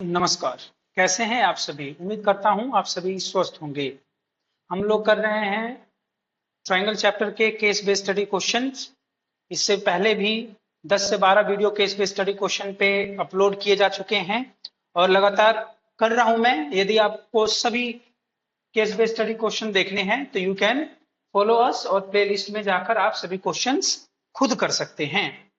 नमस्कार। कैसे हैं आप सभी? उम्मीद करता हूं आप सभी स्वस्थ होंगे। हम लोग कर रहे हैं ट्रायंगल चैप्टर के केस बेस्ड स्टडी क्वेश्चंस। इससे पहले भी 10 से 12 video case based study question पे अपलोड किए जा चुके हैं और लगातार कर रहा हूं मैं। यदि आपको सभी केस बेस्ड स्टडी क्वेश्चन देखने हैं तो यू कैन फॉलो अस और प्लेलिस्ट में जाकर आप सभी क्वेश्चंस खुद कर सकते हैं।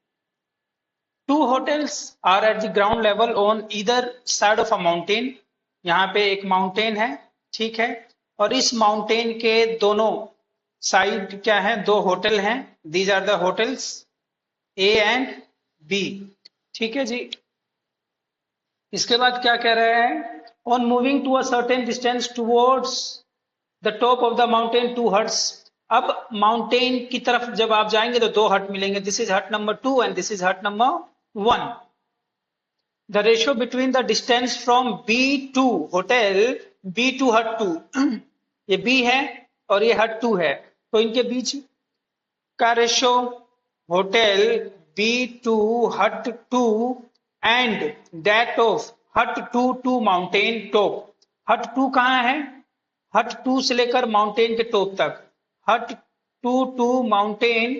Two hotels are at the ground level on either side of a mountain. यहाँ पे एक माउंटेन है, ठीक है, और इस माउंटेन के दोनों साइड क्या है? दो होटल हैं। These are the hotels A and B, ठीक है जी। इसके बाद क्या कह रहे हैं? On moving to a certain distance towards the top of the mountain two huts. अब माउंटेन की तरफ जब आप जाएंगे तो दो हट मिलेंगे। This is hut number 2 and this is hut number 1. The ratio between the distance from B to hotel B to hut 2 ये B है और ये hut 2 है, तो इनके बीच का ratio hotel B to hut 2 and that of hut 2 to mountain top. hut 2 कहाँ है? hut 2 से लेकर माउंटेन के टॉप तक, hut 2 to mountain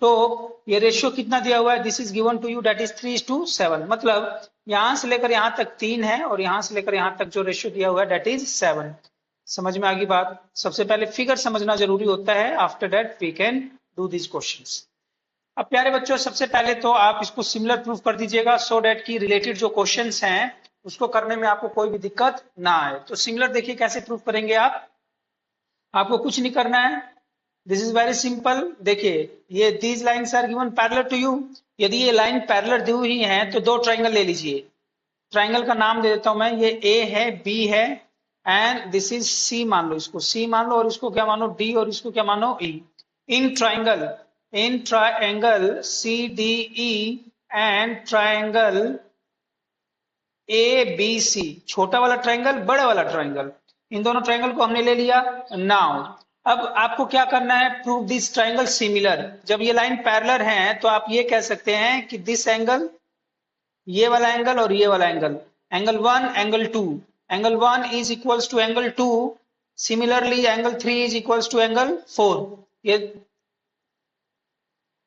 top, ये रेशियो कितना दिया हुआ है? This is given to you, that is 3:7। मतलब यहां से लेकर यहां तक 3 है और यहां से लेकर यहां तक जो रेशियो दिया हुआ है दैट इज 7। समझ में आ गई बात? सबसे पहले फिगर समझना जरूरी होता है, after that we can do this questions. अब प्यारे बच्चों, सबसे पहले तो आप इसको सिमिलर प्रूफ कर दीजिएगा सो दैट की रिलेटेड जो क्वेश्चंस हैं उसको करने में आपको कोई भी दिक्कत ना आए। तो सिमिलर देखिए कैसे प्रूफ करेंगे आप। आपको कुछ नहीं करना है, दिस इज वेरी सिंपल। देखिए ये these lines are given parallel to you. यदि ये लाइन पैरेलल दी हुई है तो दो ट्राइंगल ले लीजिए। ट्राइंगल का नाम दे देता हूं मैं, ये ए है, बी है एंड दिस इज सी मान लो, इसको सी मान लो और इसको क्या मानो? डी, और इसको क्या मानो? E. In triangle C D E and triangle A B C, छोटा वाला ट्राइंगल, बड़ा वाला ट्राइंगल, इन दोनों ट्राइंगल को हमने ले लिया। नाउ अब आपको क्या करना है? Prove this triangle similar. जब ये लाइन पैरेलल है तो आप ये कह सकते हैं कि दिस एंगल, ये वाला एंगल और ये वाला angle, angle 1 angle 2, angle 1 is equals to angle 2, similarly angle 3 is equals to angle 4। ये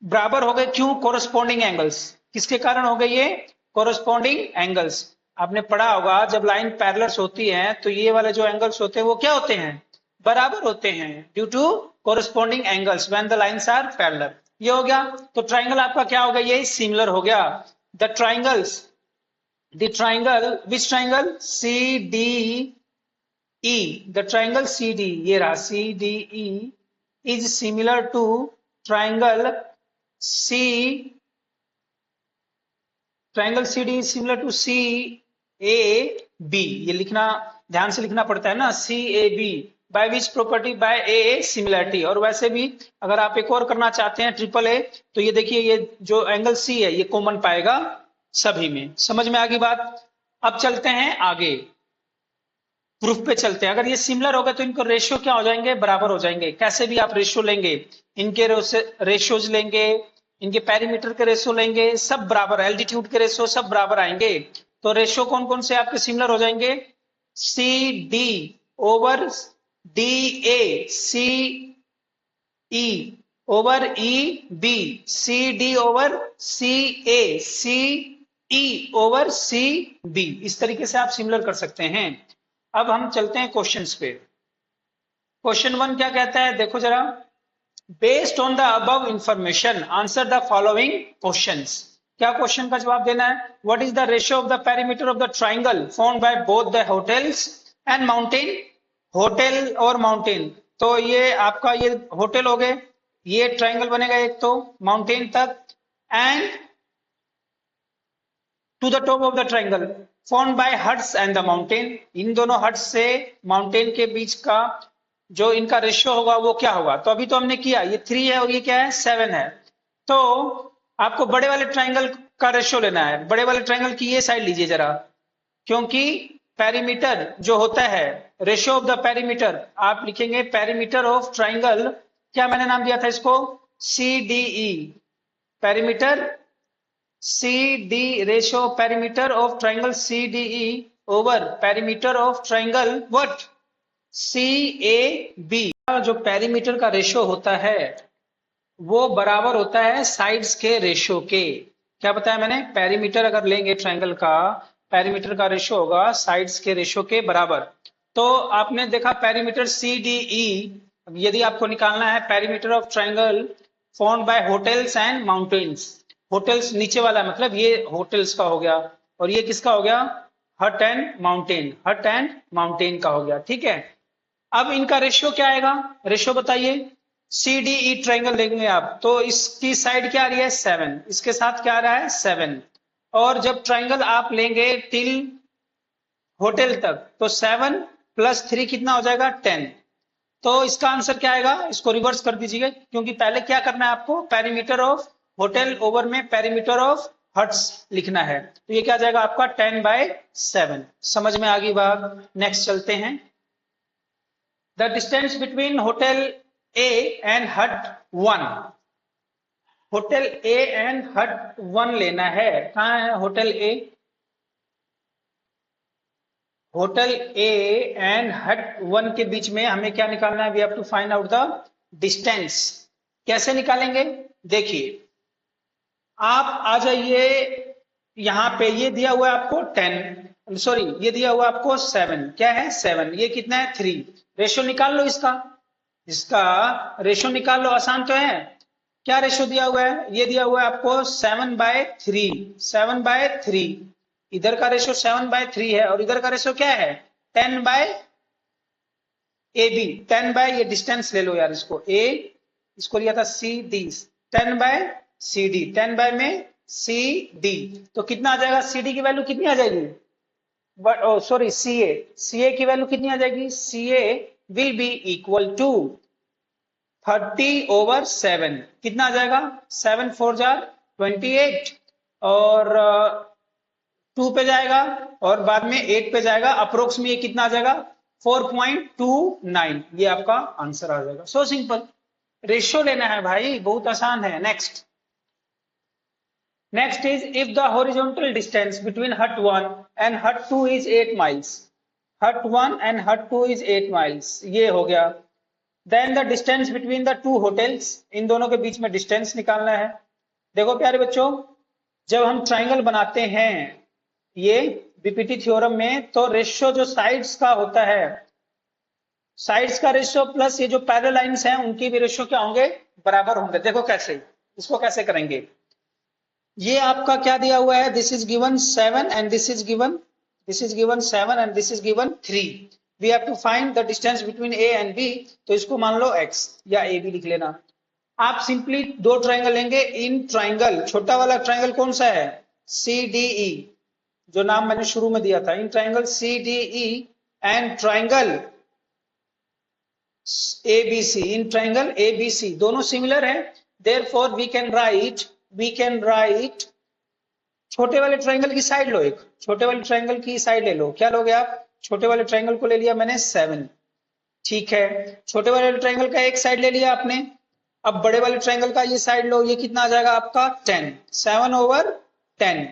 बराबर हो गए। क्यों? Corresponding angles. किसके कारण हो गए ये? Corresponding angles. आपने पढ़ा होगा जब लाइन पैरेलल होती है तो ये वाले जो एंगल्स होते हैं वो क्या होते हैं? बराबर होते हैं, due to corresponding angles when the lines are parallel. ये हो गया। तो ट्राइंगल आपका क्या हो गया? ये सिमिलर हो गया। The triangle which triangle? C D E, the triangle C D, ये रहा C D E, is similar to triangle C D is similar to C A B. ये लिखना ध्यान से लिखना पड़ता है ना, C A B. By which property? By a similarity. और वैसे भी अगर आप एक और करना चाहते हैं ट्रिपल ए, तो ये देखिए ये जो एंगल सी है ये कॉमन पाएगा सभी में। समझ में आ गई बात? अब चलते हैं आगे, प्रूफ पे चलते हैं। अगर ये सिमिलर होगा तो इनको रेशियो क्या हो जाएंगे? बराबर हो जाएंगे। कैसे भी आप रेशियो लेंगे, इनके रेशियोज लेंगे, इनके पेरीमीटर के रेशियो लेंगे, सब बराबर, एल्टीट्यूड के रेशियो सब बराबर आएंगे। तो रेशियो कौन कौन से आपके सिमिलर हो जाएंगे? C D over D A, C E over E B, C D over C A, C E over C B. इस तरीके से आप सिमिलर कर सकते हैं। अब हम चलते हैं क्वेश्चंस पे। क्वेश्चन 1 क्या कहता है? देखो जरा, based on the above information answer the following questions. क्या क्वेश्चन का जवाब देना है? What is the ratio of the perimeter of the triangle found by both the hotels and mountain? Hotel और माउंटेन, तो ये आपका ये होटल हो गए, ये ट्राइंगल बनेगा एक तो माउंटेन तक, and to the top of the triangle found by huts and the mountain. इन दोनों हट्स से माउंटेन के बीच का जो इनका रेशियो होगा वो क्या होगा? तो अभी तो हमने किया, ये 3 है और ये क्या है? 7 है। तो आपको बड़े वाले ट्राइंगल का रेशियो लेना है। बड़े वाले ट्राइंगल की ये साइड लीजिए जरा, क्योंकि पेरीमीटर जो होता है, रेशियो ऑफ द पेरीमीटर, आप लिखेंगे पेरीमीटर ऑफ ट्राइंगल, क्या मैंने नाम दिया था इसको? C D E, perimeter C D, ratio of perimeter of triangle C D E over perimeter of triangle what? CAB। जो पेरीमीटर का रेशो होता है वो बराबर होता है साइड्स के रेशो के। क्या बताया मैंने? पेरीमीटर अगर लेंगे ट्रायंगल का, पेरीमीटर का रेशो होगा साइड्स के रेशो के बराबर। तो आपने देखा पेरीमीटर CDE, यदि आपको निकालना है perimeter of triangle formed by hotels and mountains. Hotels नीचे वाला मतलब ये होटल्स का हो गया, और ये किसका हो गया? हट एंड माउंटेन, हट एंड माउंटेन का हो गया। ठीक है, अब इनका रेशियो क्या आएगा? रेशियो बताइए। CDE ट्रायंगल लेंगे आप तो इसकी साइड क्या आ रही है? 7, इसके साथ क्या आ रहा है? 7। और जब ट्रायंगल आप लेंगे टिल होटल तक तो 7 + 3 कितना हो जाएगा? 10। तो इसका आंसर क्या आएगा? इसको रिवर्स कर दीजिए, क्योंकि पहले क्या करना है आपको? पेरीमीटर ऑफ होटल ओवर में पेरीमीटर ऑफ हट्स लिखना है। तो ये क्या आ जाएगा आपका? 10/7। समझ में आ गई बात? नेक्स्ट चलते हैं। The distance between hotel A and hut 1। Hotel A and hut 1 लेना है। कहाँ है hotel A? Hotel A and hut 1 के बीच में हमें क्या निकालना है? We have to find out the distance. कैसे निकालेंगे? देखिए, आप आ जाइए यहां पे, ये दिया हुआ है आपको 10, सॉरी ये दिया हुआ आपको 7। क्या है? 7। ये कितना है? 3। रेशियो निकाल लो इसका, इसका रेशियो निकाल लो। आसान तो है। क्या रेशियो दिया हुआ है? ये दिया हुआ है आपको 7/3। 7/3। इधर का रेशियो 7/3 है और इधर का रेशियो क्या है? 10/AB। 10 ये डिस्टेंस ले लो यार, इसको A, इसको लिया था CD। 10/CD, 10 में CD। तो कितना आ जाएगा? CD की वैल्यू कितनी आ जाएगी? सॉरी CA की वैल्यू कितनी आ जाएगी? CA will be equal to 30/7। कितना आ जाएगा? 7 4 28 और 2 पे जाएगा और बाद में 8 पे जाएगा। अप्रोक्स में ये कितना आ जाएगा? 4.29। ये आपका आंसर आ जाएगा। So simple. रेशियो लेना है भाई, बहुत आसान है। Next is if the horizontal distance between हट 1 एंड हट 2 इज 8 miles। हट 1 एंड हट 2 इज 8 miles। ये हो गया। Then the distance between the 2 hotels, इन दोनों के बीच में डिस्टेंस निकालना है। देखो प्यारे बच्चों, जब हम ट्राइंगल बनाते हैं ये बीपीटी थ्योरम में, तो रेशियो जो साइड्स का होता है, साइड्स का रेशियो प्लस ये जो पैरेलल लाइंस हैं उनकी भी रेशियो क्या होंगे? बराबर होंगे। देखो कैसे, इसको कैसे करेंगे। ये आपका क्या दिया हुआ है? This is given 7 and this is given 7 and this is given 3। We have to find the distance between A and B। तो इसको मान लो X या AB लिख लेना। आप सिंपली दो ट्राइंगल लेंगे। इन ट्राइंगल, छोटा वाला ट्राइंगल कौन सा है? CDE, जो नाम मैंने शुरू में दिया था। In triangle CDE and triangle ABC, in triangle ABC दोनों सिमिलर है। देयरफॉर वी कैन राइट छोटे वाले ट्राइंगल की साइड लो, एक छोटे वाले ट्राइंगल की साइड ले लो। क्या लोगे आप? छोटे वाले ट्राइंगल को ले लिया मैंने 7। ठीक है, छोटे वाले ट्राइंगल का एक साइड ले लिया आपने। अब बड़े वाले ट्राइंगल का ये साइड लो। ये कितना आ जाएगा आपका? 10। 7/10।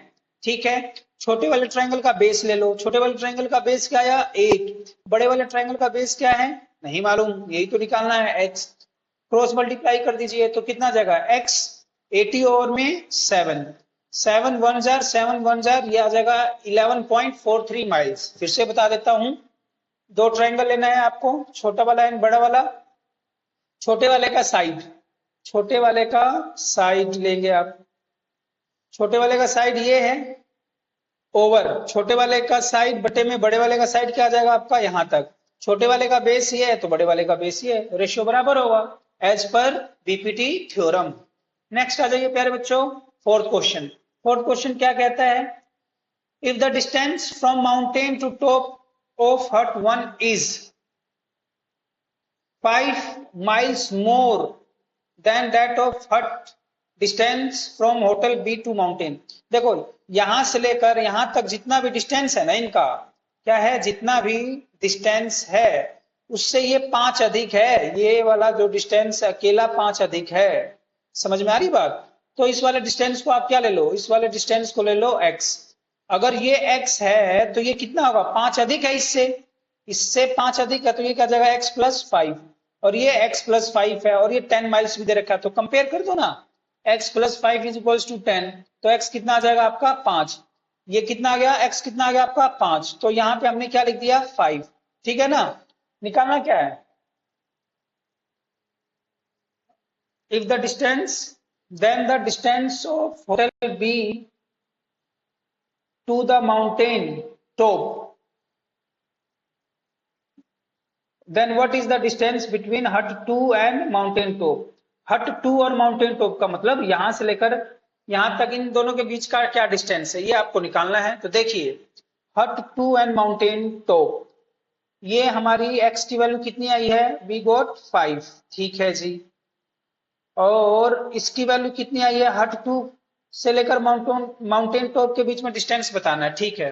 ठीक है, छोटे वाले ट्राइंगल का बेस ले लो। छोटे वाले ट्राइंगल का बेस क्या आया? 8। बड़े वाले ट्राइंगल का बेस क्या है? नहीं मालूम, यही तो निकालना है। X क्रॉस मल्टीप्लाई कर दीजिए तो कितना आ जाएगा? X 80/7। 7 1 7 ये आ जाएगा 11.43 माइल्स। फिर से बता देता हूं, दो ट्राइंगल लेना है आपको, छोटा वाला एंड बड़ा वाला। छोटे वाले का साइड लेंगे आप। छोटे वाले का साइड ये है, ओवर छोटे वाले का साइड बटे में बड़े वाले का साइड क्या आ जाएगा आपका? यहां तक। छोटे वाले का बेस ये है तो बड़े वाले का बेस ये है। रेशियो बराबर होगा as per BPT theorem. Next आ जाइए प्यारे बच्चों, फोर्थ क्वेश्चन। फोर्थ क्वेश्चन क्या कहता है? If the distance from mountain to top of hut 1 is 5 miles more than that of hut distance from hotel B to mountain। देखो यहां से लेकर यहां तक जितना भी डिस्टेंस है ना, इनका क्या है? जितना भी डिस्टेंस है उससे ये 5 अधिक है। ये वाला जो डिस्टेंस अकेला 5 अधिक है। समझ में आ रही बात? तो इस वाले डिस्टेंस को आप क्या ले लो? इस वाले डिस्टेंस को ले लो X। अगर ये x है तो ये कितना होगा, 5 अधिक है इससे, इससे 5 अधिक है तो ये क्या जाएगा x+5, और ये x+5 है और ये 10 माइल्स भी दे रखा है, तो कंपेयर कर दो ना, x+5 = 10, तो x कितना आ जाएगा आपका 5, ये कितना आ गया, x कितना आ गया आपका 5, तो यहाँ पे हमने क्या लिख दिया 5, ठीक है ना। निकालना क्या है, if the distance, then the distance of hotel B to the mountain top, then what is the distance between hut 2 and mountain top। hut 2 और mountain top का मतलब यहां से लेकर यहां तक इन दोनों के बीच का क्या डिस्टेंस है, ये आपको निकालना है। तो देखिए hut 2 and mountain top, ये हमारी x की वैल्यू कितनी आई है, we got 5, ठीक है जी, और इसकी वैल्यू कितनी आई है, हट 2 से लेकर माउंटेन टॉप के बीच में डिस्टेंस बताना है, ठीक है,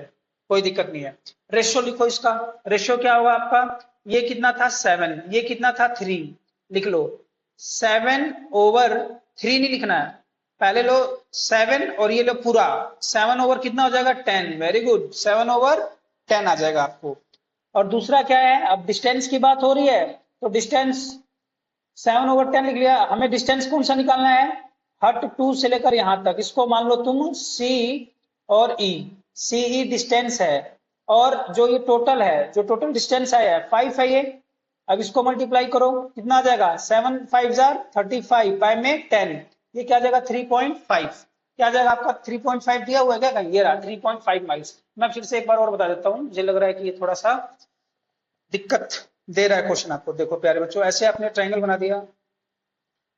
कोई दिक्कत नहीं है। रेशियो लिखो, इसका रेशियो क्या होगा आपका, ये कितना था 7, ये कितना था 3, लिख लो 7/3 नहीं लिखना है, पहले लो 7 और ये लो पूरा 7 ओवर कितना हो जाएगा 10, वेरी गुड, 7/10 आ जाएगा आपको। और दूसरा क्या है, अब डिस्टेंस की बात हो रही है तो डिस्टेंस 7/10 लिख लिया, हमें डिस्टेंस कौन सा निकालना है, हट 2 से लेकर यहां तक, इसको मान लो तुम C और E, CE डिस्टेंस है, और जो ये टोटल है, जो टोटल डिस्टेंस आया है 5 है ये, अब इसको मल्टीप्लाई करो कितना आ जाएगा, 7 5 35, 5 में 10, ये क्या आ जाएगा 3.5, क्या आ जाएगा आपका 3.5 दिया हुआ है क्या कहीं, ये रहा 3.5 माइल्स। मैं फिर से एक बार और बता देता हूँ, मुझे लग रहा है कि ये थोड़ा सा दिक्कत दे रहा है क्वेश्चन आपको। देखो प्यारे बच्चों, ऐसे आपने ट्रायंगल बना दिया,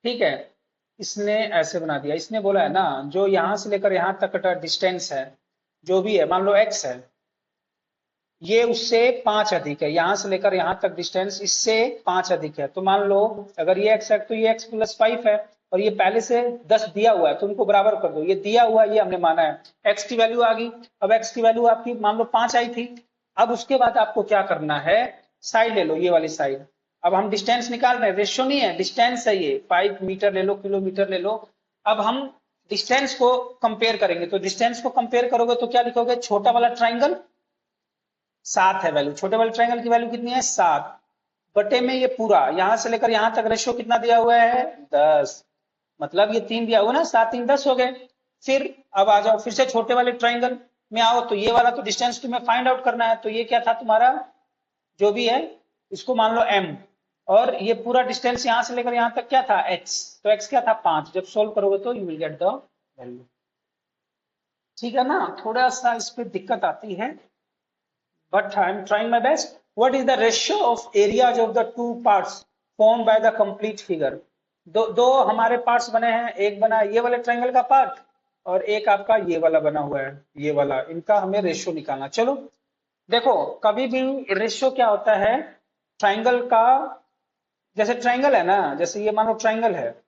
ठीक है, इसने ऐसे बना दिया, इसने बोला है ना जो यहां से लेकर यहां तक का डिस्टेंस है जो भी है, मान लो x है, ये उससे 5 अधिक है, यहां से लेकर यहां तक डिस्टेंस इससे 5 अधिक है, तो मान लो अगर ये x है तो ये x+5 है, और ये पहले से 10 दिया हुआ है तो उनको बराबर कर दो, ये दिया हुआ है ये हमने माना है, x की वैल्यू आ गई, अब x की वैल्यू आपकी मान लो 5 आई थी, अब उसके बाद आपको क्या करना है, साइड ले लो, ये वाली साइड, अब हम डिस्टेंस निकाल रहे हैं, रेशियो नहीं है, डिस्टेंस है ये, 5 मीटर ले लो, किलोमीटर ले लो, अब हम डिस्टेंस को कंपेयर करेंगे, तो डिस्टेंस को कंपेयर करोगे तो क्या लिखोगे, छोटा वाला ट्राइंगल 7 है वैल्यू, छोटे वाले ट्राइंगल की वैल्यू कितनी है 7 बटे में ये पूरा यहां से लेकर यहां तक रेशियो कितना दिया हुआ है 10, मतलब ये 3 दिया हुआ ना, 7 3 10 हो गए। फिर अब आ जाओ फिर से छोटे वाले ट्राइंगल में आओ, तो ये वाला तो डिस्टेंस तुम्हें फाइंड आउट करना है, तो ये क्या था तुम्हारा जो भी है इसको मान लो m, और ये पूरा डिस्टेंस यहां से लेकर यहां तक क्या था x, तो x क्या था 5, जब सोल्व करोगे तो you will get the value, ठीक है ना। थोड़ा सा इस पे दिक्कत आती है, but I am trying my best। What is the ratio of areas of the two parts formed by the complete figure। दो हमारे पार्ट्स बने हैं, एक बना ये वाले ट्रायंगल का पार्ट और एक आपका ये वाला बना हुआ है, ये वाला, इनका हमें रेशियो निकालना। चलो देखो, कभी भी रेशियो क्या होता है ट्रायंगल का, जैसे ट्रायंगल है ना, जैसे ये मानो ट्रायंगल है,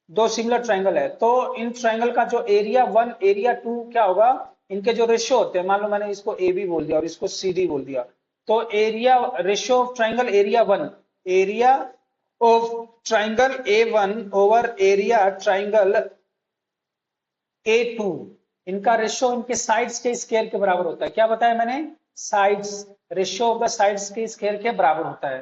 दो सिमिलर ट्रायंगल है, तो इन ट्रायंगल का जो एरिया 1 एरिया 2 क्या होगा, इनके जो रेशियो होते हैं, मान लो मैंने इसको ए बी बोल दिया और इसको सी डी बोल दिया, तो area ratio of triangle area 1, area of triangle A1 over area triangle A2, इनका रेशियो इनके साइड्स के स्क्वायर के बराबर होता है। क्या बताया मैंने, sides, ratio of the sides के स्क्वायर के बराबर होता है।